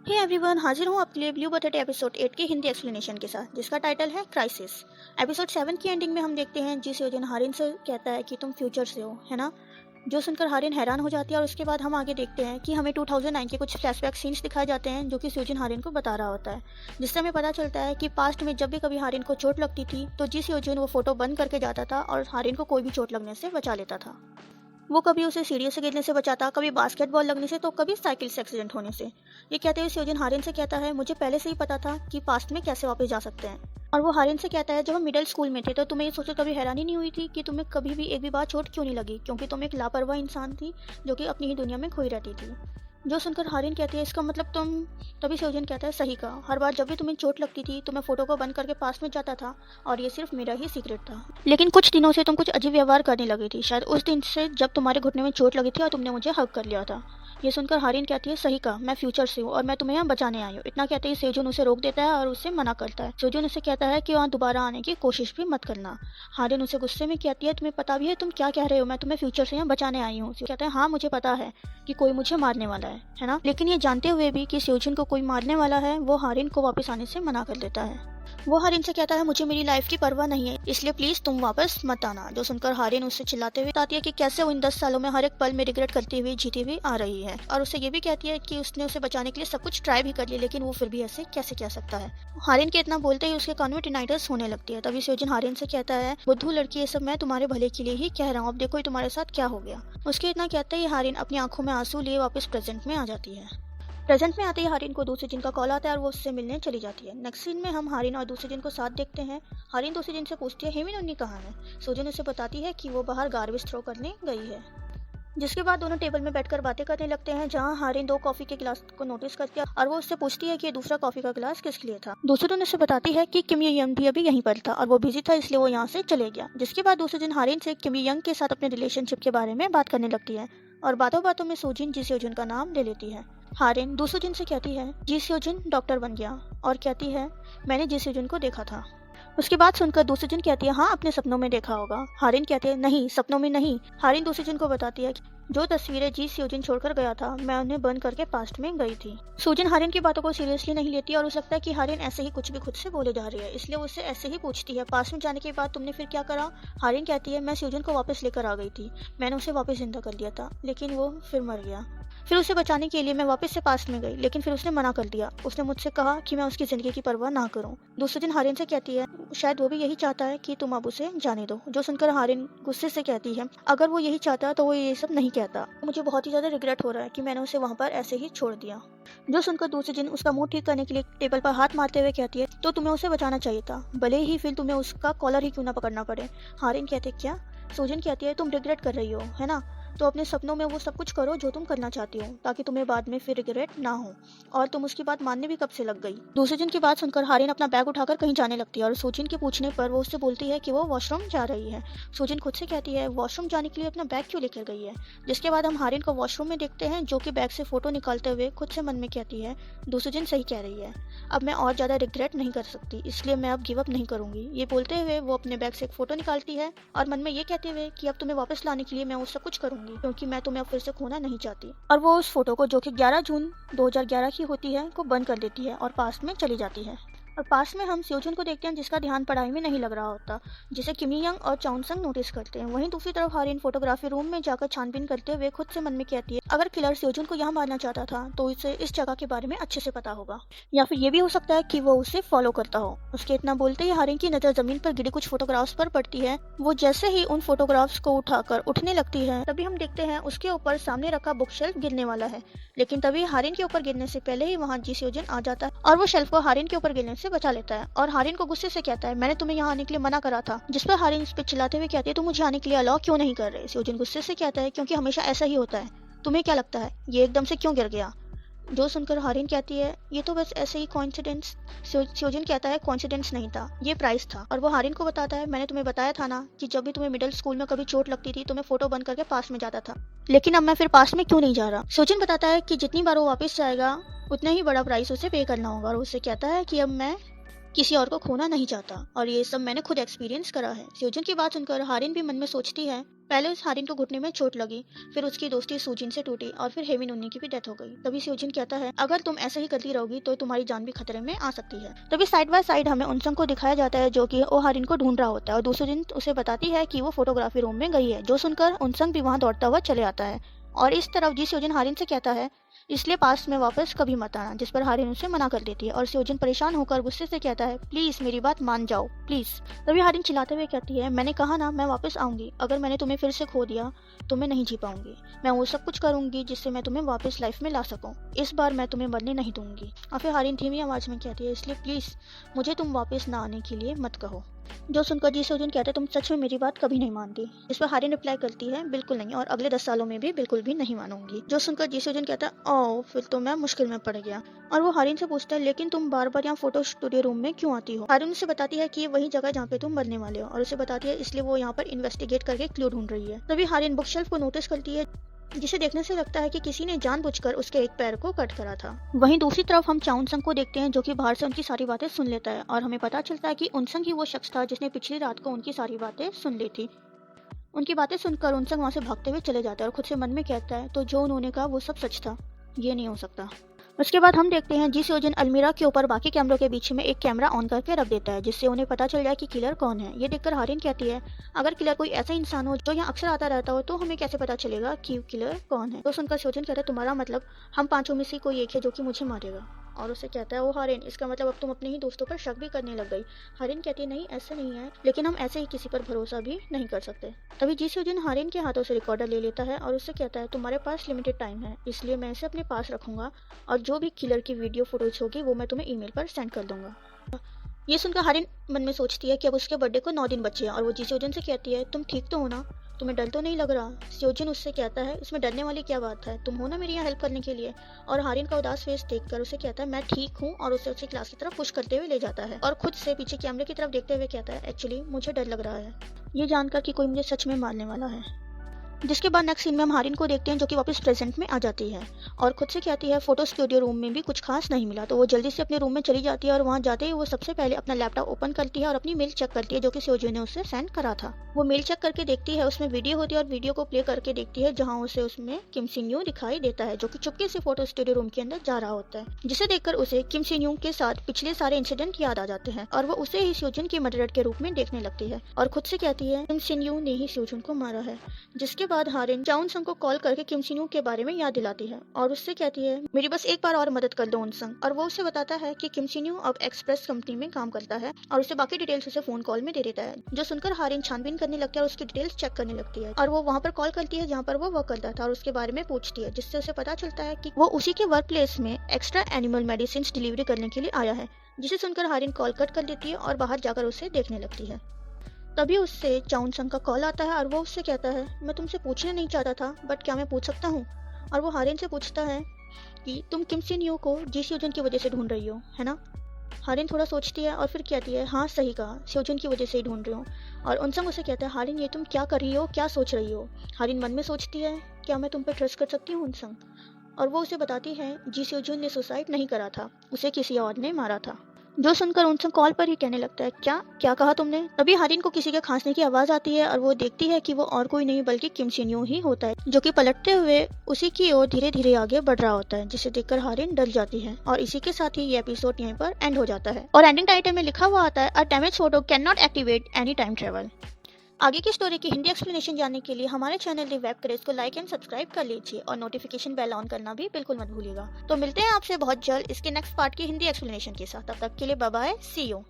Hey everyone, हाजिर हूँ आपके लिए ब्लू बकेट एपिसोड 8 के हिंदी एक्सप्लेनेशन के साथ, जिसका टाइटल है क्राइसिस। एपिसोड 7 की एंडिंग में हम देखते हैं जी सेओजन हारिन से कहता है कि तुम फ्यूचर से हो, है ना। जो सुनकर हारिन हैरान हो जाती है और उसके बाद हम आगे देखते हैं कि हमें 2009 के कुछ फ्लैशबैक सीन्स दिखाए जाते हैं जो कि सेओजन हारिन को बता रहा होता है, जिससे हमें पता चलता है कि पास्ट में जब भी कभी हारिन को चोट लगती थी तो जी सेओजन वो फोटो बंद करके जाता था और हारिन को कोई भी चोट लगने से बचा लेता था। वो कभी उसे सीढ़ियों से गिरने से बचाता, कभी बास्केटबॉल लगने से, तो कभी साइकिल से एक्सीडेंट होने से। ये कहते हुए सेओजन हारिन से कहता है, मुझे पहले से ही पता था कि पास्ट में कैसे वापस जा सकते हैं। और वो हारिन से कहता है, जब हम मिडिल स्कूल में थे तो तुम्हें ये सोचकर कभी हैरानी नहीं हुई थी कि तुम्हें कभी भी एक भी बार चोट क्यों नहीं लगी, क्योंकि तुम एक लापरवाह इंसान थी जो कि अपनी ही दुनिया में खोई रहती थी। जो सुनकर हारिन कहती है, इसका मतलब तुम। तभी सेओजन कहता है, सही कहा, हर बार जब भी तुम्हें चोट लगती थी तो मैं फोटो को बंद करके पास में जाता था और ये सिर्फ मेरा ही सीक्रेट था। लेकिन कुछ दिनों से तुम कुछ अजीब व्यवहार करने लगी थी, शायद उस दिन से जब तुम्हारे घुटने में चोट लगी थी और तुमने मुझे हग कर लिया था। ये सुनकर हारिन कहती है, सही कहा, मैं फ्यूचर से हूँ और मैं तुम्हें यहाँ बचाने आई हूँ। इतना कहते ही सेओजन उसे रोक देता है और उसे मना करता है। सेओजन उसे कहता है कि वहाँ दोबारा आने की कोशिश भी मत करना। हारिन उसे गुस्से में कहती है, तुम्हें पता भी है तुम क्या कह रहे हो, मैं तुम्हें फ्यूचर से यहाँ बचाने आई हूँ। कहता है, हाँ मुझे पता है कि कोई मुझे मारने वाला है ना। लेकिन ये जानते हुए भी कि सेओजन को कोई मारने वाला है, वो हारिन को वापस आने से मना कर देता है। वो हारिन से कहता है, मुझे मेरी लाइफ की परवाह नहीं है, इसलिए प्लीज तुम वापस मत आना। जो सुनकर हारिन उससे चिल्लाते हुए बताती है कि कैसे वो इन 10 सालों में हर एक पल में रिग्रेट करती हुई जीती हुई आ रही है, और उसे ये भी कहती है कि उसने उसे बचाने के लिए सब कुछ ट्राई भी कर लिया, लेकिन वो फिर भी ऐसे कैसे कह सकता है। हारिन के इतना बोलते ही उसके कान में टिनाइटस होने लगती है। तभी सेओजन हारिन से कहता है, बुद्धू लड़की, ये सब मैं तुम्हारे भले के लिए ही कह रहा हूँ, अब देखो तुम्हारे साथ क्या हो गया। उसके इतना कहते ही हारिन अपनी आंखों में आंसू लिए वापस प्रेजेंट में आ जाती है। प्रेजेंट में आते ही हारिन को दूसरे जिन का कॉल आता है और वो उससे मिलने चली जाती है। नेक्स्ट सीन में हम हारिन और दूसरे जिन को साथ देखते हैं। हारिन दूसरे जिन से पूछती है, हेमिन उन्नी कहाँ है। सेओजन उसे बताती है कि वो बाहर गार्बेज थ्रो करने गई है। जिसके बाद दोनों टेबल में बैठकर बातें करने लगते हैं, जहां हारिन 2 कॉफी के गिलास को नोटिस करती है और वो उससे पूछती है कि ये दूसरा कॉफी का गिलास किसके लिए था। दूसरे दिन उसे बताती है कि किम ये यंग भी अभी यहीं पर था और वो बिजी था, इसलिए वो यहाँ से चले गया। जिसके बाद दूसरे दिन हारिन से किम ये यंग के साथ अपने रिलेशनशिप के बारे में बात करने लगती है और बातों बातों में सोजिन जी सेओजन का नाम ले लेती है। हारिन दूसरे दिन से कहती है, जी सेओजन डॉक्टर बन गया, और कहती है, मैंने जी सेओजन को देखा था। उसकी बात सुनकर दूसरी जिन कहती है, हाँ अपने सपनों में देखा होगा। हारिन कहती है, नहीं सपनों में नहीं। हारिन दूसरी जिन को बताती है, जो तस्वीरें जी सेओजन छोड़कर गया था मैं उन्हें बंद करके पास्ट में गई थी। सोजिन हारिन की बातों को सीरियसली नहीं लेती और उसे लगता है कि हारिन ऐसे ही कुछ भी खुद से बोले जा रही है, इसलिए वो उससे ऐसे ही पूछती है, पास्ट में जाने के बाद तुमने फिर क्या करा। हारिन कहती है, मैं सेओजन को वापस लेकर आ गई थी, मैंने उसे वापस जिंदा कर दिया था, लेकिन वो फिर मर गया। फिर उसे बचाने के लिए मैं वापस से पास्ट में गई, लेकिन फिर उसने मना कर दिया। उसने मुझसे कहा कि मैं उसकी जिंदगी की परवाह ना करूं। दूसरे दिन हारिन से कहती है, शायद वो भी यही चाहता है कि तुम अब उसे जाने दो। जो सुनकर हारिन गुस्से से कहती है, अगर वो यही चाहता तो वो ये सब नहीं कहता। मुझे बहुत ही ज्यादा रिग्रेट हो रहा है कि मैंने उसे वहाँ पर ऐसे ही छोड़ दिया। जो सुनकर दूसरे दिन उसका मुंह ठीक करने के लिए टेबल पर हाथ मारते हुए कहती है, तो तुम्हें उसे बचाना चाहिए था, भले ही फिर तुम्हें उसका कॉलर ही क्यों ना पकड़ना पड़े। हारिन कहते, क्या। सोजिन कहती है, तुम रिग्रेट कर रही हो, है ना, तो अपने सपनों में वो सब कुछ करो जो तुम करना चाहती हो, ताकि तुम्हें बाद में फिर रिग्रेट ना हो। और तुम उसकी बात मानने भी कब से लग गई। दूसरे दिन की बात सुनकर हारिन अपना बैग उठाकर कहीं जाने लगती है और सोजिन के पूछने पर वो उससे बोलती है कि वो वॉशरूम जा रही है। सोजिन खुद से कहती है, वॉशरूम जाने के लिए अपना बैग क्यों लेकर गई है। जिसके बाद हम हारिन को वॉशरूम में देखते हैं, जो कि बैग से फोटो निकालते हुए खुद से मन में कहती है, दूसरे दिन सही कह रही है, अब मैं और ज्यादा रिग्रेट नहीं कर सकती, इसलिए मैं अब गिव अप नहीं करूंगी। ये बोलते हुए वो अपने बैग से एक फोटो निकालती है और मन में ये कहते हुए कि अब तुम्हें वापस लाने के लिए मैं वो सब कुछ करूंगी, क्योंकि मैं तुम्हें फिर से खोना नहीं चाहती। और वो उस फोटो को, जो कि 11 जून 2011 की होती है, को बंद कर देती है और पास्ट में चली जाती है। और पास में हम सेओजन को देखते हैं, जिसका ध्यान पढ़ाई में नहीं लग रहा होता, जिसे किम यंग और चॉनसंग नोटिस करते हैं। वहीं दूसरी तरफ हारिन फोटोग्राफी रूम में जाकर छानबीन करते हुए खुद से मन में कहती है, अगर किलर सेओजन को यहाँ मारना चाहता था तो उसे इस जगह के बारे में अच्छे से पता होगा, या फिर ये भी हो सकता है कि वो उसे फॉलो करता हो। उसके इतना बोलते ही हारिन की नजर जमीन पर गिरे कुछ फोटोग्राफ्स पर पड़ती है। वो जैसे ही उन फोटोग्राफ्स को उठाकर उठने लगती है, तभी हम देखते हैं उसके ऊपर सामने रखा बुक शेल्फ गिरने वाला है। लेकिन तभी हारिन के ऊपर गिरने से पहले ही वहाँ जी सेओजन आ जाता है और वो शेल्फ को हारिन के ऊपर गिरने से बचा लेता है और हारिन को गुस्से से कहता है, मैंने तुम्हें यहाँ आने के लिए मना करा था। जिस पर हारिन इस पे चिल्लाते हुए कहती है, तुम मुझे आने के लिए अलाउ क्यों नहीं कर रहे। सेओजन गुस्से से कहता है, क्योंकि हमेशा ऐसा ही होता है, तुम्हें क्या लगता है ये एकदम से क्यों गिर गया। जो सुनकर हारिन कहती है, ये तो बस ऐसे ही कोइंसिडेंस। सेओजन कहता है, कोइंसिडेंस नहीं था, ये प्राइस था। और वो हारिन को बताता है, मैंने तुम्हें बताया था ना कि जब भी तुम्हें मिडिल स्कूल में कभी चोट लगती थी तो मैं फोटो बंद करके पास में जाता था, लेकिन अब मैं फिर पास में क्यों नहीं जा रहा। सेओजन बताता है कि जितनी बार वो वापस जाएगा उतना ही बड़ा प्राइस उसे पे करना होगा, और उससे कहता है कि अब मैं किसी और को खोना नहीं चाहता और ये सब मैंने खुद एक्सपीरियंस करा है। सेओजन की बात सुनकर हारिन भी मन में सोचती है पहले उस हारिन को घुटने में चोट लगी, फिर उसकी दोस्ती सूजिन से टूटी और फिर हेमिन उन्नी की भी डेथ हो गई। तभी सूजिन कहता है अगर तुम ऐसे ही करती रहोगी तो तुम्हारी जान भी खतरे में आ सकती है। तभी साइड बाय साइड हमें उनसंग को दिखाया जाता है जो कि ओ हारिन को ढूंढ रहा होता है और दूसरे दिन उसे बताती है कि वो फोटोग्राफी रूम में गई है, जो सुनकर उनसंग भी वहाँ दौड़ता हुआ चले आता है। और इस तरफ जी स्योजन हारिन से कहता है इसलिए पास में वापस कभी मत आना, जिस पर हारिन उसे मना कर देती है और स्योजन परेशान होकर गुस्से से कहता है प्लीज मेरी बात मान जाओ प्लीज। तभी हारिन चिल्लाते हुए कहती है मैंने कहा ना मैं वापस आऊंगी, अगर मैंने तुम्हें फिर से खो दिया तो मैं नहीं जी पाऊंगी। मैं वो सब कुछ करूंगी जिससे मैं तुम्हें वापस लाइफ में ला सकूं। इस बार मैं तुम्हें मरने नहीं दूंगी। और फिर हारिन धीमी आवाज में कहती है इसलिए प्लीज मुझे तुम वापस ना आने के लिए मत कहो। जो सुनकर जी स्योजन कहते तुम सच में मेरी बात कभी नहीं मानती। इस पर हारिन रिप्लाई करती है बिल्कुल नहीं, और अगले 10 सालों में भी बिल्कुल भी नहीं मानूंगी। जो सुनकर जी स्योजन कहता है ओह फिर तो मैं मुश्किल में पड़ गया। और वो हारिन से पूछता है लेकिन तुम बार बार यहाँ फोटो स्टूडियो रूम में क्यों आती हो। हारिन उसे बताती है कि ये वही जगह जहाँ पे तुम मरने वाले हो, और उसे बताती है इसलिए वो यहाँ पर इन्वेस्टिगेट करके क्लू ढूंढ रही है। तभी हारिन बुक शेल्फ को नोटिस करती है जिसे देखने से लगता है कि किसी ने जानबूझकर उसके एक पैर को कट करा था। वहीं दूसरी तरफ हम चाउनसंग को देखते हैं जो कि बाहर से उनकी सारी बातें सुन लेता है और हमें पता चलता है कि उनसंग ही वो शख्स था जिसने पिछली रात को उनकी सारी बातें सुन ली थी। उनकी बातें सुनकर उनसंग वहां से भागते हुए चले जाता है और खुद से मन में कहता है तो जो उन्होंने कहा वो सब सच था, ये नहीं हो सकता। उसके बाद हम देखते हैं जी स्योजन अलमीरा के ऊपर बाकी कैमरों के बीच में एक कैमरा ऑन करके रख देता है जिससे उन्हें पता चल जाए कि किलर कौन है। ये देखकर हारिन कहती है अगर किलर कोई ऐसा इंसान हो जो यहाँ अक्सर आता रहता हो तो हमें कैसे पता चलेगा कि किलर कौन है। तो सुनकर स्योजन कहता है तुम्हारा मतलब हम पांचों में से कोई एक है जो कि मुझे मारेगा। और उसे कहता है ओ हारिन इसका मतलब अब तुम अपने ही दोस्तों पर शक भी करने लग गई। हारिन कहती है नहीं ऐसा नहीं है, लेकिन हम ऐसे ही किसी पर भरोसा भी नहीं कर सकते। तभी जी स्योजन हारिन के हाथों से रिकॉर्डर ले लेता है और उससे कहता है तुम्हारे पास लिमिटेड टाइम है, इसलिए मैं इसे अपने पास रखूंगा और जो भी किलर की वीडियो फोटोज होगी वो मैं तुम्हें ईमेल पर सेंड कर दूंगा। ये सुनकर हारिन मन में सोचती है कि अब उसके बर्थडे को 9 दिन बचे हैं और वो जी स्योजन से कहती है तुम ठीक तो हो ना, तुम्हें डर तो नहीं लग रहा। स्योजन उससे कहता है इसमें डरने वाली क्या बात है, तुम हो ना मेरी यहाँ हेल्प करने के लिए। और हारिन का उदास फेस देखकर उसे कहता है मैं ठीक हूँ और उसे उसकी क्लास की तरफ पुश करते हुए ले जाता है और खुद से पीछे कैमरे की तरफ देखते हुए कहता है एक्चुअली मुझे डर लग रहा है ये जानकर कि कोई मुझे सच में मारने वाला है। जिसके बाद नेक्स्ट सीन में हम हारिन को देखते हैं जो कि वापस प्रेजेंट में आ जाती है और खुद से कहती है फोटो स्टूडियो रूम में भी कुछ खास नहीं मिला। तो वो जल्दी से अपने रूम में चली जाती है और वहाँ जाते ही वो सबसे पहले अपना लैपटॉप ओपन करती है और अपनी मेल चेक करती है जो कि स्योजन ने उसे सेंड करा था। वो मेल चेक करके देखती है उसमें वीडियो होती है और वीडियो को प्ले करके देखती है जहाँ उसे उसमें किम सिन यूं दिखाई देता है जो कि चुपके से फोटो स्टूडियो रूम के अंदर जा रहा होता है, जिसे देखकर उसे किम सिन यूं के साथ पिछले सारे इंसिडेंट याद आ जाते हैं और वो उसे ही स्योजन की मर्डरर के रूप में देखने लगती है और खुद से कहती है किम सिन यूं ने ही स्योजन को मारा है। जिसके बाद हारिन चाउनसंग को कॉल करके किम सिन यूं के बारे में याद दिलाती है और उससे कहती है मेरी बस एक बार और मदद कर दो उनसंग। और वो उसे बताता है कि किम सिन यूं अब एक्सप्रेस कंपनी में काम करता है और उसे बाकी डिटेल्स उसे फोन कॉल में दे देता है। जो सुनकर हारिन छानबीन करने लगती है और उसकी डिटेल्स चेक करने लगती है और वो वहाँ पर कॉल करती है जहाँ पर वो वर्क करता था और उसके बारे में पूछती है, जिससे उसे पता चलता है कि वो उसी के वर्क प्लेस में एक्स्ट्रा एनिमल मेडिसिन डिलीवरी करने के लिए आया है। जिसे सुनकर हारिन कॉल कट कर देती है और बाहर जाकर उसे देखने लगती है। तभी उससे चाउनसंग का कॉल आता है और वो उससे कहता है मैं तुमसे पूछना नहीं चाहता था बट क्या मैं पूछ सकता हूँ। और वो हारिन से पूछता है कि तुम किम सिन यूं को जी स्योजन की वजह से ढूंढ रही हो है ना। हारिन थोड़ा सोचती है और फिर कहती है हाँ सही कहा, स्योजन की वजह से ही ढूंढ रही हूँ। और उनसंग उसे कहता है हारिन ये तुम क्या कर रही हो, क्या सोच रही हो। हारिन मन में सोचती है क्या मैं तुम पे ट्रस्ट कर सकती हूँ उनसंग। और वो उसे बताती है जी स्योजन ने सुसाइड नहीं करा था, उसे किसी और ने मारा था। जो सुनकर उनसंग कॉल पर ही कहने लगता है क्या क्या कहा तुमने। तभी हारिन को किसी के खांसने की आवाज आती है और वो देखती है कि वो और कोई नहीं बल्कि किम सिन यूं ही होता है जो कि पलटते हुए उसी की ओर धीरे धीरे आगे बढ़ रहा होता है, जिसे देखकर हारिन डर जाती है। और इसी के साथ ही ये एपिसोड यहीं पर एंड हो जाता है और एंडिंग टाइटल में लिखा हुआ आता है a damage photo can not activate any time travel. आगे की स्टोरी की हिंदी एक्सप्लेनेशन जानने के लिए हमारे चैनल द वेब क्रेज को लाइक एंड सब्सक्राइब कर लीजिए और नोटिफिकेशन बेल ऑन करना भी बिल्कुल मत भूलिएगा। तो मिलते हैं आपसे बहुत जल्द इसके नेक्स्ट पार्ट की हिंदी एक्सप्लेनेशन के साथ। तब तक के लिए बाय बाय, सी यू।